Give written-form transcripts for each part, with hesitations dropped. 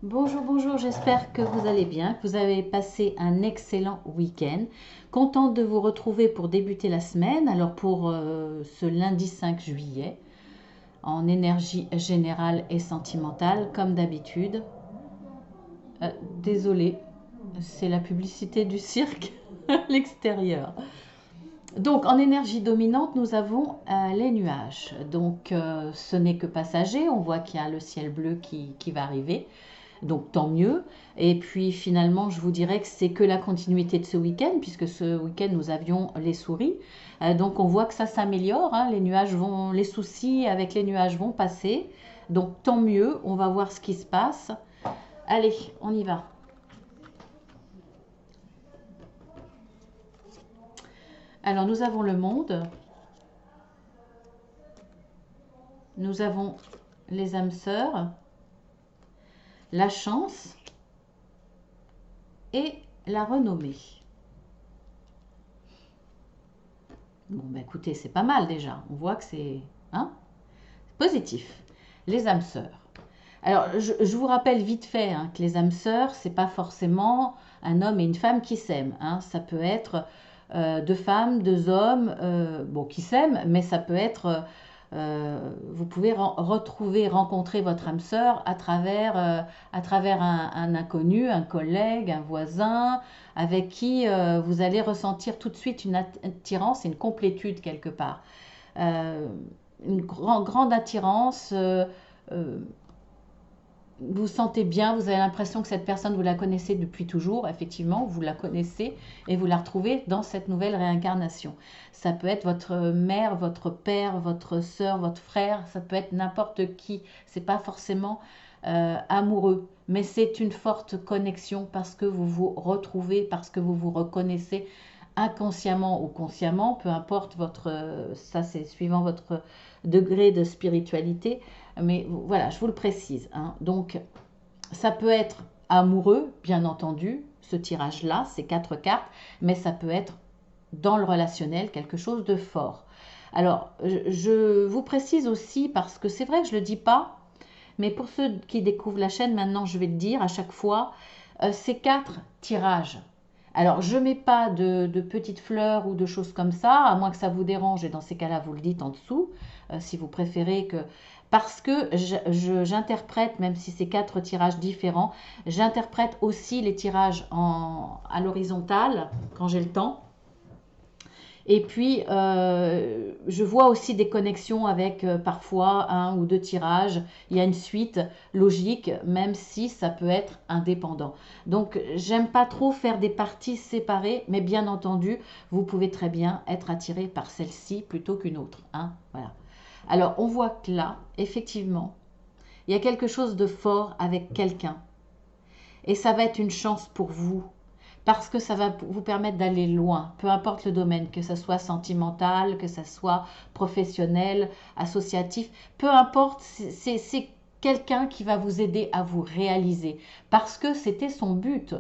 Bonjour, bonjour, j'espère que vous allez bien, que vous avez passé un excellent week-end. Contente de vous retrouver pour débuter la semaine. Alors pour ce lundi 5 juillet, en énergie générale et sentimentale, comme d'habitude. Euh, Désolée, c'est la publicité du cirque à l'extérieur. Donc en énergie dominante, nous avons les nuages. Donc ce n'est que passager, on voit qu'il y a le ciel bleu qui va arriver. Donc tant mieux. Et puis finalement, je vous dirais que c'est que la continuité de ce week-end, puisque ce week-end nous avions les souris. Donc on voit que ça s'améliore, hein. Les soucis avec les nuages vont passer. Donc tant mieux, on va voir ce qui se passe. Allez, on y va. Alors nous avons le monde, nous avons les âmes sœurs, la chance et la renommée. Bon, bah écoutez, c'est pas mal déjà. On voit que c'est hein, positif. Les âmes sœurs. Alors, je vous rappelle vite fait hein, que les âmes sœurs, c'est pas forcément un homme et une femme qui s'aiment, hein. Ça peut être deux femmes, deux hommes, bon, qui s'aiment, mais ça peut être, vous pouvez retrouver, rencontrer votre âme sœur à travers un inconnu, un collègue, un voisin, avec qui vous allez ressentir tout de suite une attirance et une complétude quelque part. Euh, une grande attirance. Euh, vous vous sentez bien, vous avez l'impression que cette personne, vous la connaissez depuis toujours, effectivement, vous la connaissez et vous la retrouvez dans cette nouvelle réincarnation. Ça peut être votre mère, votre père, votre soeur, votre frère, ça peut être n'importe qui. C'est pas forcément amoureux, mais c'est une forte connexion parce que vous vous retrouvez, parce que vous vous reconnaissez inconsciemment ou consciemment, peu importe ça c'est suivant votre degré de spiritualité, mais voilà, je vous le précise, hein. Donc, ça peut être amoureux, bien entendu, ce tirage-là, ces quatre cartes, mais ça peut être dans le relationnel quelque chose de fort. Alors, je vous précise aussi, parce que c'est vrai que je ne le dis pas, mais pour ceux qui découvrent la chaîne, maintenant je vais le dire à chaque fois, ces quatre tirages. Alors, je ne mets pas de petites fleurs ou de choses comme ça, à moins que ça vous dérange, et dans ces cas-là, vous le dites en dessous, si vous préférez que... Parce que j'interprète, même si c'est quatre tirages différents, j'interprète aussi les tirages à l'horizontale, quand j'ai le temps. Et puis, je vois aussi des connexions avec parfois un ou deux tirages. Il y a une suite logique, même si ça peut être indépendant. Donc, j'aime pas trop faire des parties séparées, mais bien entendu, vous pouvez très bien être attiré par celle-ci plutôt qu'une autre, hein. Voilà. Alors, on voit que là, effectivement, il y a quelque chose de fort avec quelqu'un. Et ça va être une chance pour vous parce que ça va vous permettre d'aller loin, peu importe le domaine, que ce soit sentimental, que ce soit professionnel, associatif, peu importe, c'est quelqu'un qui va vous aider à vous réaliser, parce que c'était son but.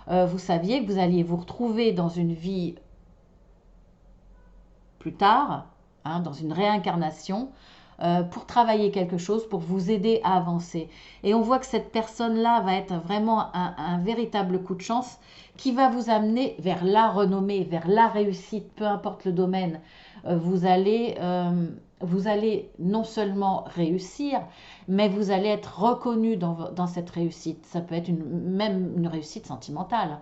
Vous saviez que vous alliez vous retrouver dans une vie plus tard, hein, dans une réincarnation, pour travailler quelque chose, pour vous aider à avancer. Et on voit que cette personne-là va être vraiment un véritable coup de chance qui va vous amener vers la renommée, vers la réussite, peu importe le domaine. Vous allez non seulement réussir, mais vous allez être reconnu dans cette réussite. Ça peut être même une réussite sentimentale.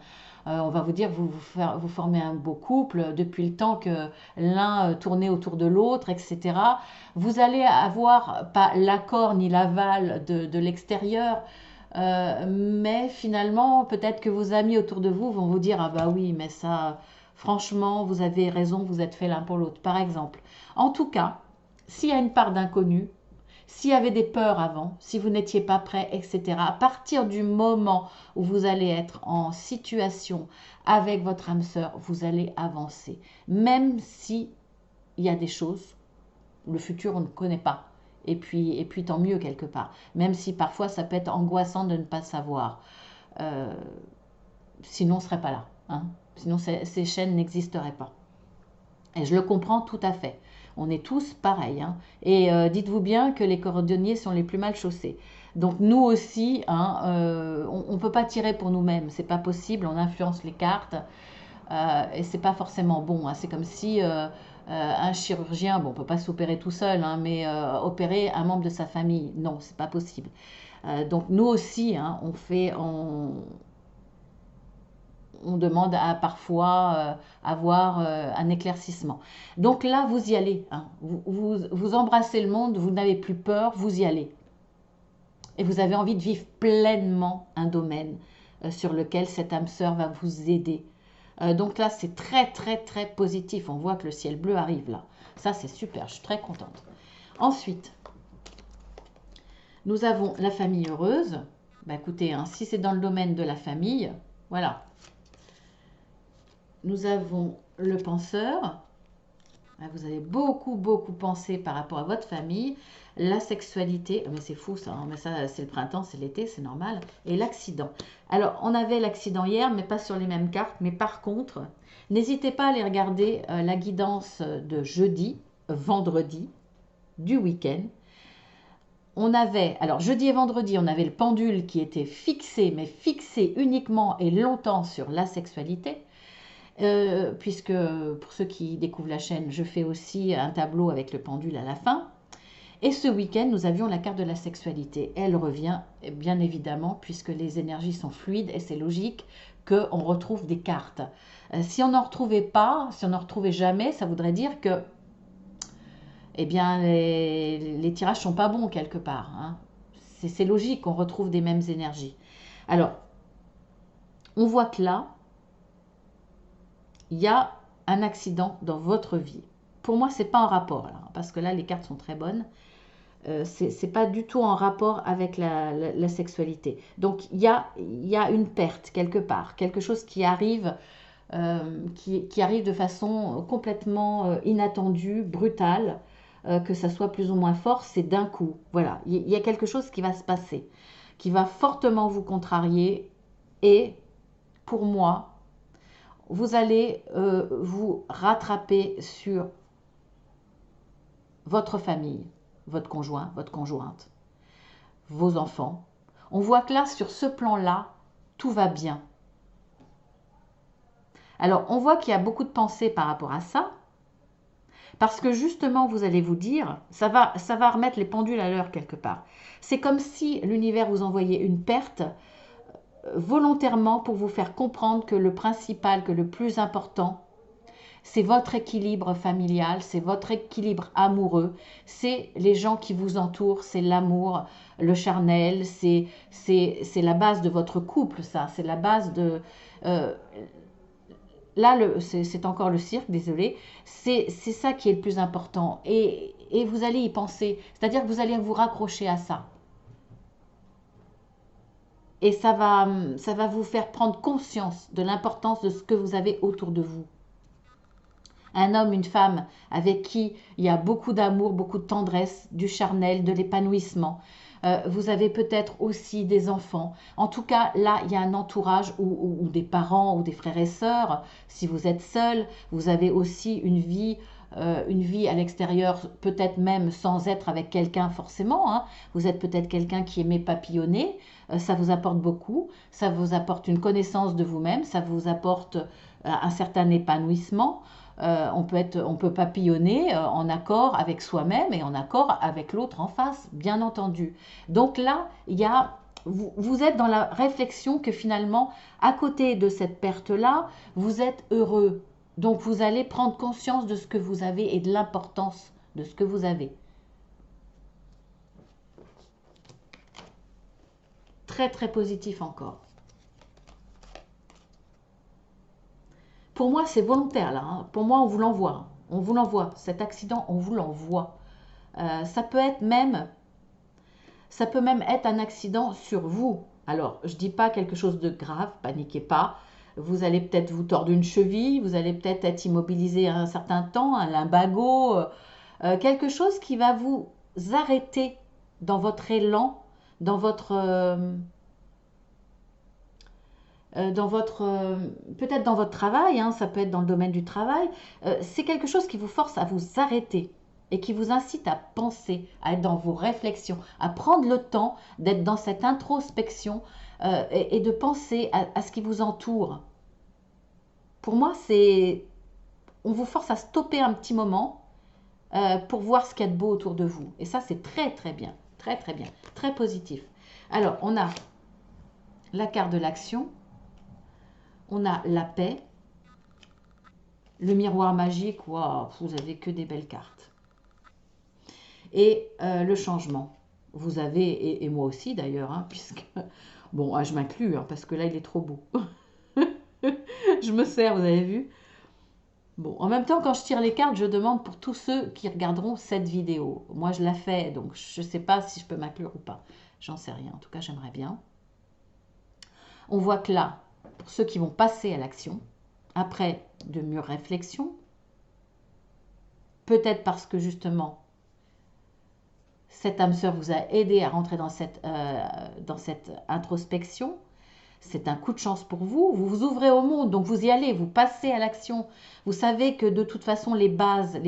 On va vous dire, vous formez un beau couple depuis le temps que l'un tournait autour de l'autre, etc. Vous allez avoir pas l'accord ni l'aval de l'extérieur, mais finalement, peut-être que vos amis autour de vous vont vous dire, ah bah oui, mais ça, franchement, vous avez raison, vous êtes fait l'un pour l'autre, par exemple. En tout cas, s'il y a une part d'inconnu, s'il y avait des peurs avant, si vous n'étiez pas prêt, etc., à partir du moment où vous allez être en situation avec votre âme sœur, vous allez avancer. Même si il y a des choses, le futur on ne connaît pas. Et puis tant mieux quelque part. Même si parfois ça peut être angoissant de ne pas savoir. Euh, Sinon on ne serait pas là, hein. Sinon ces chaînes n'existeraient pas. Et je le comprends tout à fait. On est tous pareils, hein. Et dites-vous bien que les cordonniers sont les plus mal chaussés. Donc nous aussi, hein, on ne peut pas tirer pour nous-mêmes, c'est pas possible, on influence les cartes et c'est pas forcément bon, hein. C'est comme si un chirurgien, bon, on peut pas s'opérer tout seul, hein, mais opérer un membre de sa famille, non, c'est pas possible. Donc nous aussi, hein, on demande à parfois avoir un éclaircissement. Donc là, vous y allez, hein. Vous embrassez le monde, vous n'avez plus peur, vous y allez. Et vous avez envie de vivre pleinement un domaine sur lequel cette âme sœur va vous aider. Donc là, c'est très, très, très positif. On voit que le ciel bleu arrive là. Ça, c'est super, je suis très contente. Ensuite, nous avons la famille heureuse. Bah, écoutez, hein, si c'est dans le domaine de la famille, voilà. Nous avons le penseur. Vous avez beaucoup, beaucoup pensé par rapport à votre famille. La sexualité, mais c'est fou ça, hein, mais ça c'est le printemps, c'est l'été, c'est normal. Et l'accident. Alors, on avait l'accident hier, mais pas sur les mêmes cartes. Mais par contre, n'hésitez pas à aller regarder la guidance de jeudi, vendredi, du week-end. On avait, alors jeudi et vendredi, on avait le pendule qui était fixé, mais fixé uniquement et longtemps sur la sexualité. Puisque pour ceux qui découvrent la chaîne, je fais aussi un tableau avec le pendule à la fin. Et ce week-end, nous avions la carte de la sexualité. Elle revient, bien évidemment, puisque les énergies sont fluides et c'est logique qu'on retrouve des cartes. Si on n'en retrouvait pas, si on n'en retrouvait jamais, ça voudrait dire que eh bien, les tirages sont pas bons quelque part, hein. C'est logique qu'on retrouve des mêmes énergies. Alors, on voit que là, il y a un accident dans votre vie. Pour moi, c'est pas en rapport, là, parce que là, les cartes sont très bonnes. C'est pas du tout en rapport avec la sexualité. Donc, il y a une perte quelque part, quelque chose qui arrive, qui arrive de façon complètement inattendue, brutale, que ça soit plus ou moins fort, c'est d'un coup. Voilà, il y a quelque chose qui va se passer, qui va fortement vous contrarier. Et pour moi, vous allez vous rattraper sur votre famille, votre conjoint, votre conjointe, vos enfants. On voit que là, sur ce plan-là, tout va bien. Alors, on voit qu'il y a beaucoup de pensées par rapport à ça, parce que justement, vous allez vous dire, ça va remettre les pendules à l'heure quelque part. C'est comme si l'univers vous envoyait une perte volontairement pour vous faire comprendre que le principal, que le plus important, c'est votre équilibre familial, c'est votre équilibre amoureux, c'est les gens qui vous entourent, c'est l'amour, le charnel, c'est la base de votre couple, ça, c'est la base de... là, c'est encore le cirque, désolé, c'est ça qui est le plus important. Et vous allez y penser, c'est-à-dire que vous allez vous raccrocher à ça. Et ça va vous faire prendre conscience de l'importance de ce que vous avez autour de vous. Un homme, une femme avec qui il y a beaucoup d'amour, beaucoup de tendresse, du charnel, de l'épanouissement. Vous avez peut-être aussi des enfants. En tout cas, là, il y a un entourage ou des parents ou des frères et sœurs. Si vous êtes seul, vous avez aussi une vie à l'extérieur, peut-être même sans être avec quelqu'un forcément, hein. Vous êtes peut-être quelqu'un qui aimait papillonner. Ça vous apporte beaucoup. Ça vous apporte une connaissance de vous-même. Ça vous apporte un certain épanouissement. On peut papillonner en accord avec soi-même et en accord avec l'autre en face, bien entendu. Donc là, vous êtes dans la réflexion que finalement, à côté de cette perte-là, vous êtes heureux. Donc vous allez prendre conscience de ce que vous avez et de l'importance de ce que vous avez. Très très positif encore. Pour moi, c'est volontaire là, hein. Pour moi, on vous l'envoie. On vous l'envoie. Cet accident, on vous l'envoie. Ça peut même être un accident sur vous. Alors, je ne dis pas quelque chose de grave, paniquez pas. Vous allez peut-être vous tordre une cheville, vous allez peut-être être immobilisé un certain temps, un lumbago, quelque chose qui va vous arrêter dans votre élan, dans votre peut-être dans votre travail, hein, ça peut être dans le domaine du travail, c'est quelque chose qui vous force à vous arrêter et qui vous incite à penser, à être dans vos réflexions, à prendre le temps d'être dans cette introspection et de penser à ce qui vous entoure. Pour moi, on vous force à stopper un petit moment pour voir ce qu'il y a de beau autour de vous. Et ça, c'est très très bien, très très bien, très positif. Alors, on a la carte de l'action, on a la paix, le miroir magique, waouh, vous avez que des belles cartes. Et le changement. Vous avez, et moi aussi d'ailleurs, hein, puisque, bon, je m'inclus, hein, parce que là, il est trop beau. Je me sers, vous avez vu. Bon, en même temps, quand je tire les cartes, je demande pour tous ceux qui regarderont cette vidéo. Moi, je la fais, donc je ne sais pas si je peux m'inclure ou pas. J'en sais rien, en tout cas, j'aimerais bien. On voit que là, pour ceux qui vont passer à l'action, après de mûres réflexions, peut-être parce que justement, cette âme sœur vous a aidé à rentrer dans cette introspection. C'est un coup de chance pour vous. Vous vous ouvrez au monde, donc vous y allez, vous passez à l'action. Vous savez que de toute façon, les bases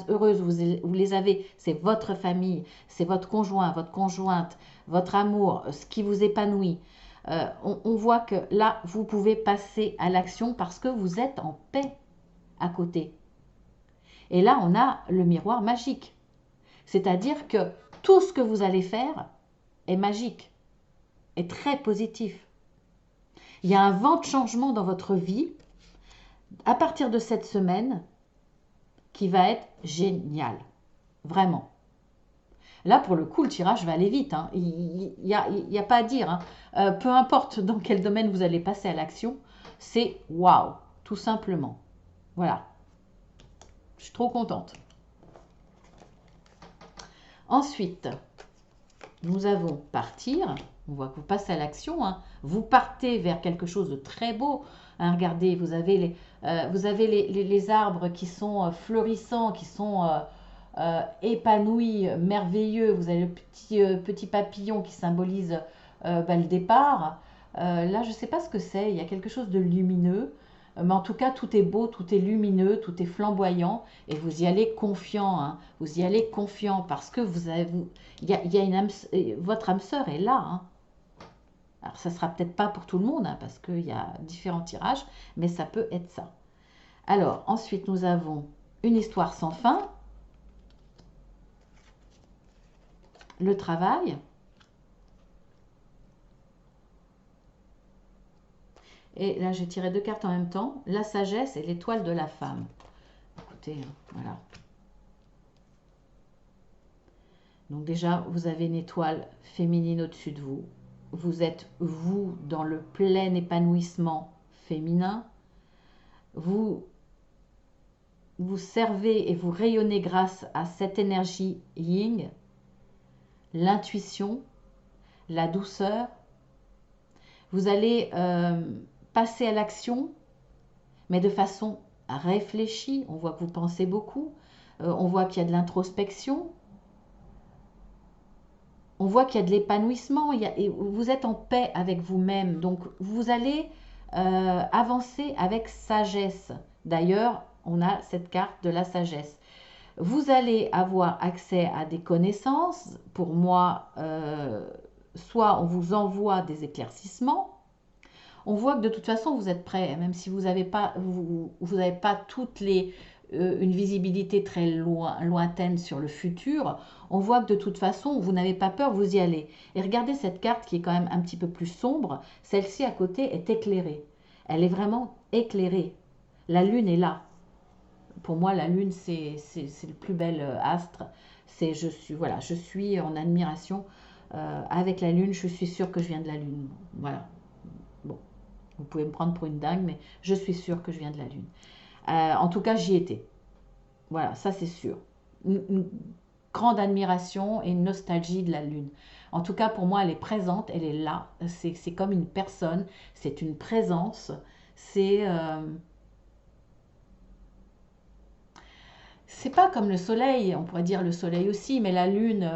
heureuses, vous les avez. C'est votre famille, c'est votre conjoint, votre conjointe, votre amour, ce qui vous épanouit. On voit que là, vous pouvez passer à l'action parce que vous êtes en paix à côté. Et là, on a le miroir magique. C'est-à-dire que tout ce que vous allez faire est magique, est très positif. Il y a un vent de changement dans votre vie à partir de cette semaine qui va être génial. Vraiment. Là, pour le coup, le tirage va aller vite. Hein. Il n'y a pas à dire. Hein. Peu importe dans quel domaine vous allez passer à l'action, c'est waouh, tout simplement. Voilà. Je suis trop contente. Ensuite, nous avons partir. On voit que vous passez à l'action. Hein. Vous partez vers quelque chose de très beau. Hein, regardez, vous avez les arbres qui sont fleurissants, qui sont épanouis, merveilleux. Vous avez le petit papillon qui symbolise le départ. Là, je ne sais pas ce que c'est. Il y a quelque chose de lumineux. Mais en tout cas, tout est beau, tout est lumineux, tout est flamboyant. Et vous y allez confiant. Hein. Vous y allez confiant parce que il y a une âme, votre âme sœur est là. Hein. Alors, ça ne sera peut-être pas pour tout le monde, hein, parce qu'il y a différents tirages, mais ça peut être ça. Alors, ensuite, nous avons une histoire sans fin, le travail, et là, j'ai tiré deux cartes en même temps, la sagesse et l'étoile de la femme. Écoutez, voilà. Donc déjà, vous avez une étoile féminine au-dessus de vous. Vous êtes, vous, dans le plein épanouissement féminin. Vous servez et vous rayonnez grâce à cette énergie yin, l'intuition, la douceur. Vous allez passer à l'action, mais de façon réfléchie. On voit que vous pensez beaucoup. On voit qu'il y a de l'introspection. On voit qu'il y a de l'épanouissement. Vous êtes en paix avec vous-même. Donc, vous allez avancer avec sagesse. D'ailleurs, on a cette carte de la sagesse. Vous allez avoir accès à des connaissances. Pour moi, soit on vous envoie des éclaircissements. On voit que de toute façon, vous êtes prêt, même si vous n'avez pas toutes une visibilité très lointaine sur le futur. On voit que de toute façon, vous n'avez pas peur, vous y allez. Et regardez cette carte qui est quand même un petit peu plus sombre. Celle-ci à côté est éclairée. Elle est vraiment éclairée. La lune est là. Pour moi, la lune, c'est le plus bel astre. Je suis en admiration avec la lune. Je suis sûre que je viens de la lune. Voilà. Bon, vous pouvez me prendre pour une dingue, mais je suis sûre que je viens de la lune. En tout cas, j'y étais. Voilà, ça c'est sûr. Une grande admiration et une nostalgie de la lune. En tout cas, pour moi, elle est présente, elle est là. C'est comme une personne, c'est une présence. C'est pas comme le soleil, on pourrait dire le soleil aussi, mais la lune,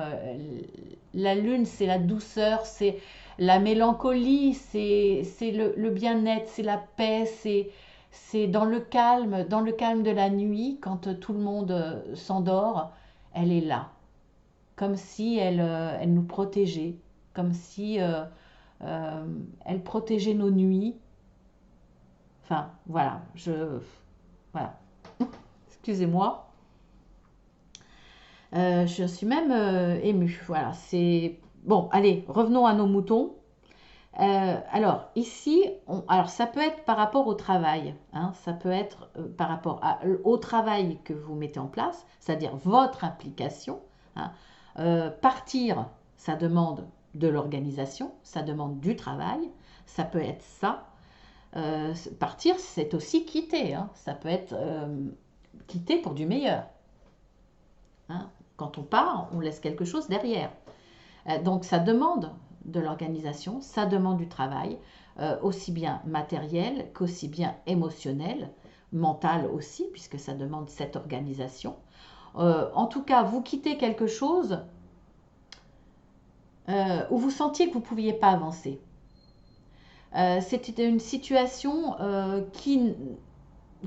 c'est la douceur, c'est la mélancolie, c'est le bien-être, c'est la paix, c'est dans le calme de la nuit, quand tout le monde s'endort. elle est là, comme si elle nous protégeait, comme si elle protégeait nos nuits. Enfin, voilà, voilà. Excusez-moi. Je suis même émue. Voilà, c'est... Bon, allez, revenons à nos moutons. Alors, ici, alors ça peut être par rapport au travail, hein, ça peut être par rapport au travail que vous mettez en place, c'est-à-dire votre implication. Hein. Partir, ça demande de l'organisation, ça demande du travail, ça peut être ça. Partir, c'est aussi quitter, hein, ça peut être quitter pour du meilleur. Hein. Quand on part, on laisse quelque chose derrière. Donc ça demande de l'organisation, ça demande du travail, aussi bien matériel qu'aussi bien émotionnel, mental aussi, puisque ça demande cette organisation. En tout cas, vous quittez quelque chose où vous sentiez que vous ne pouviez pas avancer. C'était une situation qui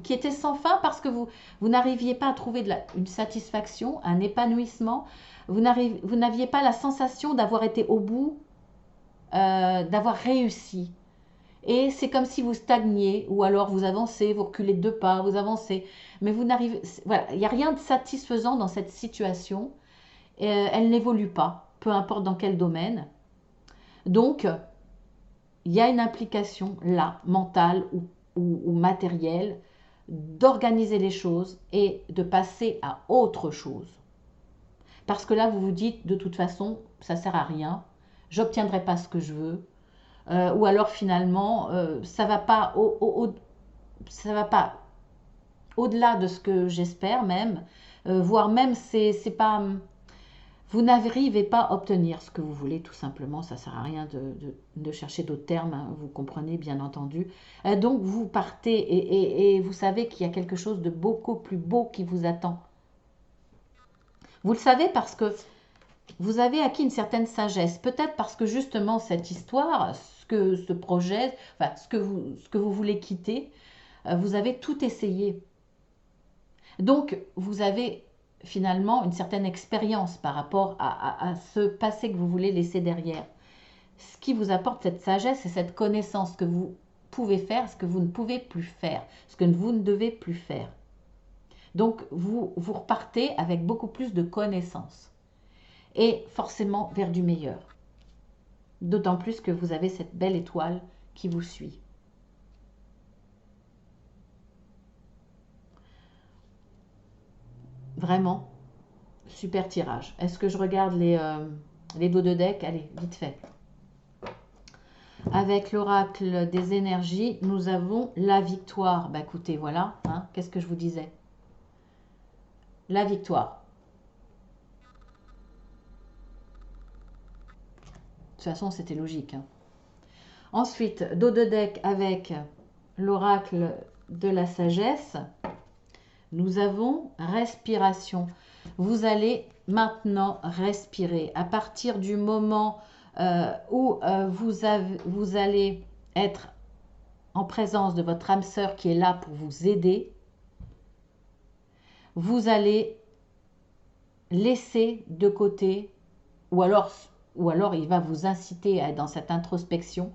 était sans fin parce que vous n'arriviez pas à trouver une satisfaction, un épanouissement. Vous n'aviez pas la sensation d'avoir été au bout, d'avoir réussi. Et c'est comme si vous stagniez, ou alors vous avancez, vous reculez de 2 pas, vous avancez. Mais vous n'arrivez... Voilà, il n'y a rien de satisfaisant dans cette situation. Elle n'évolue pas, peu importe dans quel domaine. Donc, il y a une implication là, mentale ou matérielle, d'organiser les choses et de passer à autre chose. Parce que là, vous vous dites, de toute façon, ça ne sert à rien, j'obtiendrai pas ce que je veux, ou alors finalement, ça va pas ça va pas au-delà de ce que j'espère même, voire même c'est pas, vous n'arrivez pas à obtenir ce que vous voulez, tout simplement. Ça sert à rien de chercher d'autres termes, hein, vous comprenez bien entendu. Donc vous partez et vous savez qu'il y a quelque chose de beaucoup plus beau qui vous attend. Vous le savez parce que vous avez acquis une certaine sagesse, peut-être parce que justement cette histoire, ce projet, enfin, ce que vous voulez quitter, vous avez tout essayé. Donc vous avez finalement une certaine expérience par rapport à ce passé que vous voulez laisser derrière. Ce qui vous apporte cette sagesse et cette connaissance que vous pouvez faire, ce que vous ne pouvez plus faire, ce que vous ne devez plus faire. Donc vous repartez avec beaucoup plus de connaissances et forcément vers du meilleur. D'autant plus que vous avez cette belle étoile qui vous suit. Vraiment, super tirage. Est-ce que je regarde les dos de deck? Allez, vite fait. Avec l'oracle des énergies, nous avons la victoire. Bah écoutez, voilà, hein, qu'est-ce que je vous disais? La victoire. De toute façon, c'était logique. Hein. Ensuite, dos de deck avec l'oracle de la sagesse. Nous avons respiration. Vous allez maintenant respirer. À partir du moment où vous allez être en présence de votre âme sœur qui est là pour vous aider, vous allez laisser de côté, ou alors il va vous inciter à être dans cette introspection,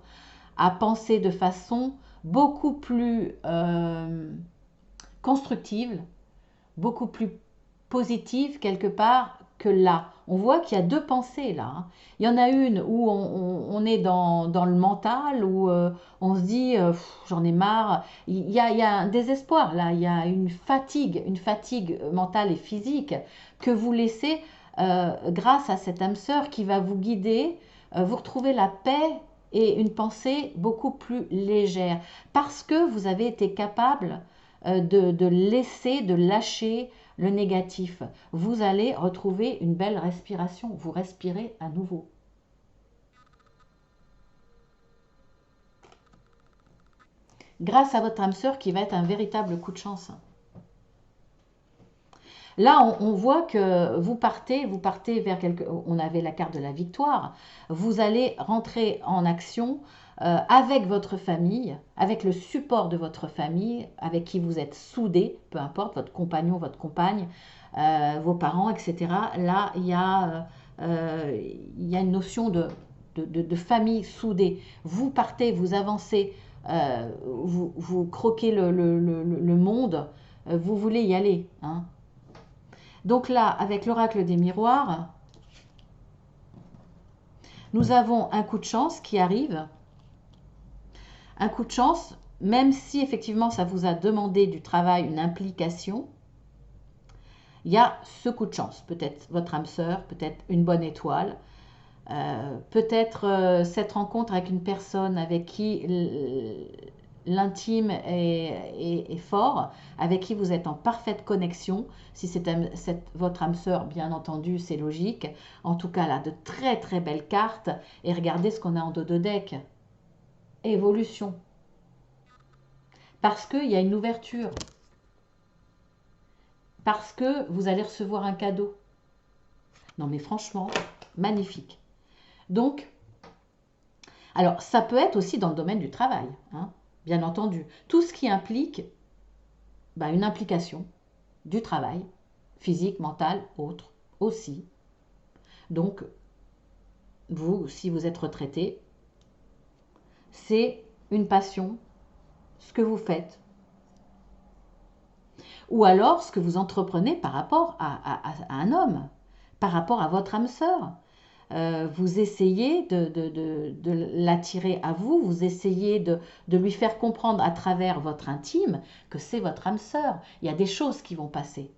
à penser de façon beaucoup plus constructive, beaucoup plus positive quelque part que là. On voit qu'il y a 2 pensées là. Hein. Il y en a une où on est dans le mental, où on se dit j'en ai marre. Il y a un désespoir là, il y a une fatigue mentale et physique que vous laissez grâce à cette âme sœur qui va vous guider, vous retrouvez la paix et une pensée beaucoup plus légère parce que vous avez été capable de laisser, de lâcher le négatif. Vous allez retrouver une belle respiration. Vous respirez à nouveau. Grâce à votre âme sœur qui va être un véritable coup de chance. Là, on voit que vous partez vers on avait la carte de la victoire. Vous allez rentrer en action avec votre famille, avec le support de votre famille, avec qui vous êtes soudés, peu importe, votre compagnon, votre compagne. vos parents, etc. Là, il y a une notion de famille soudée. Vous partez, vous avancez, vous croquez le monde, vous voulez y aller. Hein. Donc là, avec l'oracle des miroirs, nous avons un coup de chance qui arrive. Un coup de chance, même si effectivement ça vous a demandé du travail, une implication, il y a ce coup de chance. Peut-être votre âme sœur, peut-être une bonne étoile, peut-être cette rencontre avec une personne avec qui l'intime est fort, avec qui vous êtes en parfaite connexion. Si c'est votre âme sœur, bien entendu, c'est logique. En tout cas, là, de très très belles cartes. Et regardez ce qu'on a en dos de deck. Évolution. Parce qu'il y a une ouverture. Parce que vous allez recevoir un cadeau. Non mais franchement, magnifique. Donc, alors ça peut être aussi dans le domaine du travail, hein, bien entendu. Tout ce qui implique une implication du travail, physique, mental, autre, aussi. Donc, vous, si vous êtes retraité, c'est une passion, ce que vous faites. Ou alors ce que vous entreprenez par rapport à un homme, par rapport à votre âme sœur. Vous essayez de l'attirer à vous, vous essayez de lui faire comprendre à travers votre intime que c'est votre âme sœur. Il y a des choses qui vont passer.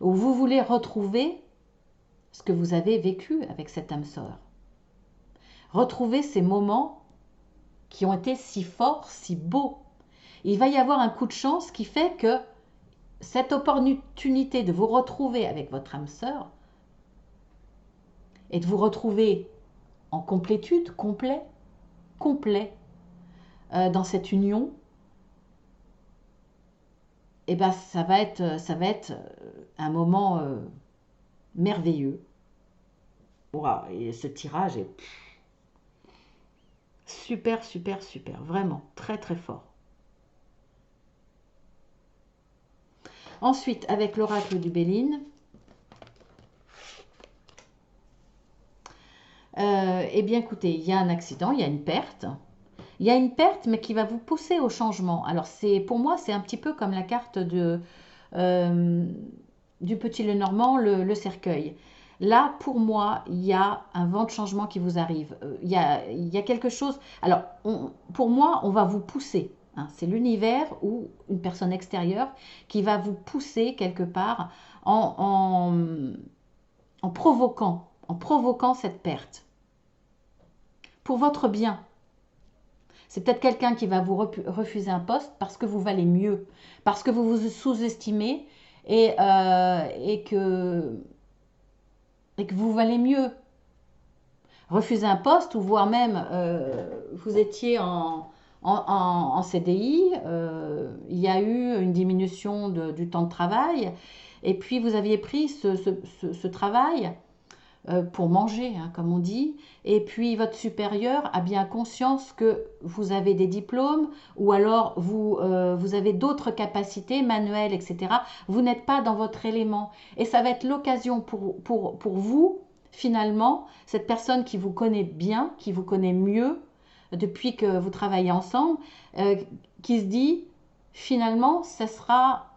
Ou vous voulez retrouver ce que vous avez vécu avec cette âme sœur. Retrouver ces moments qui ont été si forts, si beaux. Il va y avoir un coup de chance qui fait que cette opportunité de vous retrouver avec votre âme sœur et de vous retrouver en complétude, complet, dans cette union, et ben ça va être un moment merveilleux. Wow, et ce tirage est super, super, super, vraiment très, très fort. Ensuite, avec l'oracle du Béline, eh bien écoutez, il y a un accident, il y a une perte. Il y a une perte, mais qui va vous pousser au changement. Alors, pour moi, c'est un petit peu comme la carte du petit Lenormand, le cercueil. Là, pour moi, il y a un vent de changement qui vous arrive. Il y a quelque chose... Alors, pour moi, on va vous pousser. Hein. C'est l'univers ou une personne extérieure qui va vous pousser quelque part en provoquant cette perte. Pour votre bien. C'est peut-être quelqu'un qui va vous refuser un poste parce que vous valez mieux, parce que vous vous sous-estimez et que vous valez mieux. Refuser un poste ou voire même vous étiez en CDI, il y a eu une diminution du temps de travail et puis vous aviez pris ce travail pour manger, hein, comme on dit, et puis votre supérieur a bien conscience que vous avez des diplômes ou alors vous avez d'autres capacités manuelles, etc. Vous n'êtes pas dans votre élément et ça va être l'occasion pour vous, finalement, cette personne qui vous connaît bien, qui vous connaît mieux depuis que vous travaillez ensemble, qui se dit, finalement, ce sera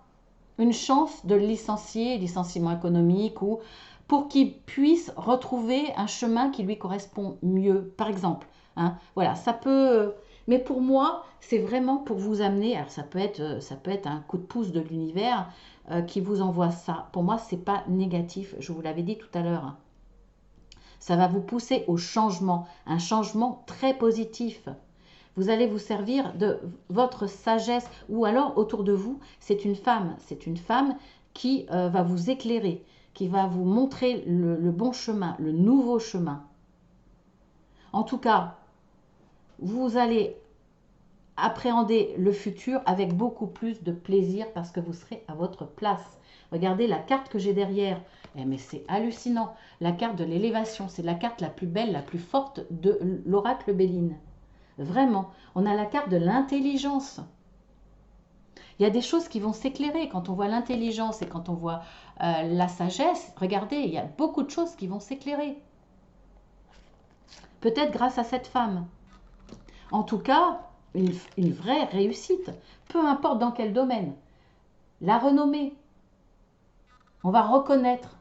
une chance de le licencier, licenciement économique ou pour qu'il puisse retrouver un chemin qui lui correspond mieux, par exemple. Hein, voilà, ça peut... Mais pour moi, c'est vraiment pour vous amener... Alors, ça peut être un coup de pouce de l'univers qui vous envoie ça. Pour moi, ce n'est pas négatif, je vous l'avais dit tout à l'heure. Hein. Ça va vous pousser au changement, un changement très positif. Vous allez vous servir de votre sagesse ou alors autour de vous, c'est une femme qui va vous éclairer, qui va vous montrer le bon chemin, le nouveau chemin. En tout cas, vous allez appréhender le futur avec beaucoup plus de plaisir parce que vous serez à votre place. Regardez la carte que j'ai derrière. Eh mais c'est hallucinant. La carte de l'élévation, c'est la carte la plus belle, la plus forte de l'oracle Béline. Vraiment, on a la carte de l'intelligence. Il y a des choses qui vont s'éclairer. Quand on voit l'intelligence et quand on voit la sagesse, regardez, il y a beaucoup de choses qui vont s'éclairer. Peut-être grâce à cette femme. En tout cas, une vraie réussite. Peu importe dans quel domaine. La renommée. On va reconnaître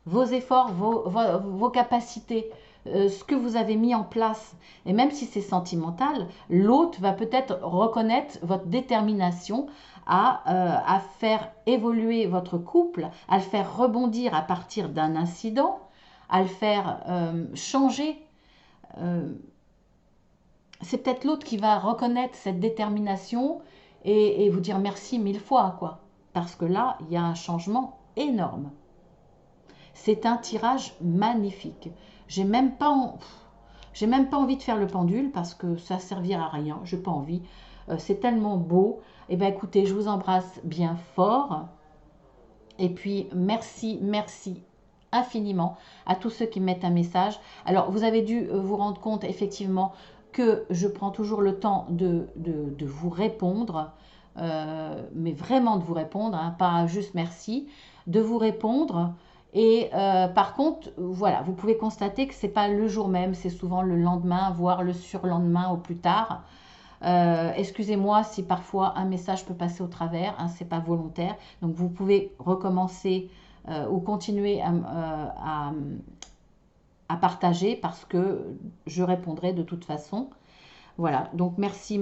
vos efforts, vos capacités, ce que vous avez mis en place. Et même si c'est sentimental, l'autre va peut-être reconnaître votre détermination à faire évoluer votre couple, à le faire rebondir à partir d'un incident, à le faire changer. C'est peut-être l'autre qui va reconnaître cette détermination et vous dire merci 1000 fois, quoi. Parce que là, il y a un changement énorme. C'est un tirage magnifique. J'ai même pas envie de faire le pendule parce que ça servira à rien. J'ai pas envie. C'est tellement beau. Eh bien, écoutez, je vous embrasse bien fort. Et puis, merci infiniment à tous ceux qui mettent un message. Alors, vous avez dû vous rendre compte effectivement que je prends toujours le temps de vous répondre, mais vraiment de vous répondre, hein, pas juste merci, de vous répondre. Et par contre, voilà, vous pouvez constater que ce n'est pas le jour même, c'est souvent le lendemain, voire le surlendemain au plus tard. Excusez-moi si parfois un message peut passer au travers, hein, ce n'est pas volontaire. Donc vous pouvez recommencer ou continuer à partager parce que je répondrai de toute façon. Voilà, donc merci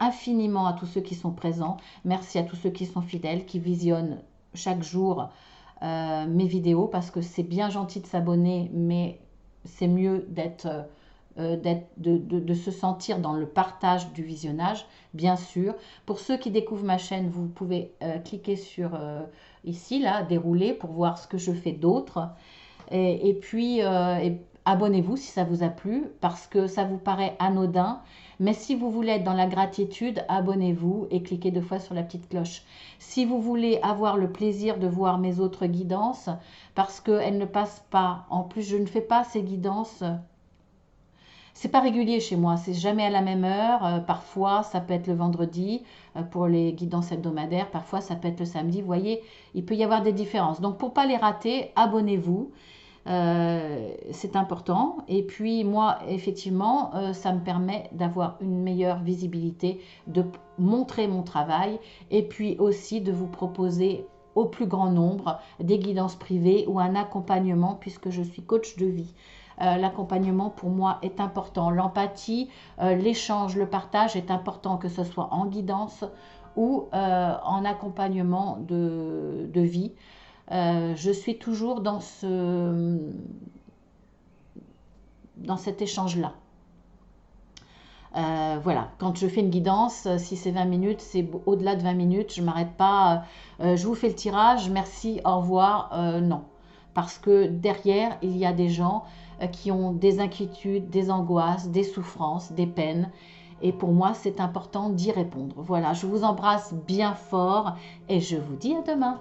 infiniment à tous ceux qui sont présents. Merci à tous ceux qui sont fidèles, qui visionnent chaque jour mes vidéos parce que c'est bien gentil de s'abonner, mais c'est mieux de se sentir dans le partage du visionnage, bien sûr. Pour ceux qui découvrent ma chaîne, vous pouvez cliquer sur ici, là, dérouler pour voir ce que je fais d'autre. Et puis, abonnez-vous si ça vous a plu, parce que ça vous paraît anodin. Mais si vous voulez être dans la gratitude, abonnez-vous et cliquez 2 fois sur la petite cloche. Si vous voulez avoir le plaisir de voir mes autres guidances, parce qu'elles ne passent pas, en plus je ne fais pas ces guidances, c'est pas régulier chez moi, c'est jamais à la même heure, parfois ça peut être le vendredi pour les guidances hebdomadaires, parfois ça peut être le samedi, vous voyez, il peut y avoir des différences. Donc pour pas les rater, abonnez-vous. C'est important et puis moi effectivement ça me permet d'avoir une meilleure visibilité, de montrer mon travail et puis aussi de vous proposer au plus grand nombre des guidances privées ou un accompagnement puisque je suis coach de vie. L'accompagnement pour moi est important, l'empathie, l'échange, le partage est important, que ce soit en guidance ou en accompagnement de vie. Je suis toujours dans cet échange-là. Voilà, quand je fais une guidance, si c'est 20 minutes, c'est au-delà de 20 minutes, je ne m'arrête pas, je vous fais le tirage, merci, au revoir, non. Parce que derrière, il y a des gens qui ont des inquiétudes, des angoisses, des souffrances, des peines. Et pour moi, c'est important d'y répondre. Voilà, je vous embrasse bien fort et je vous dis à demain.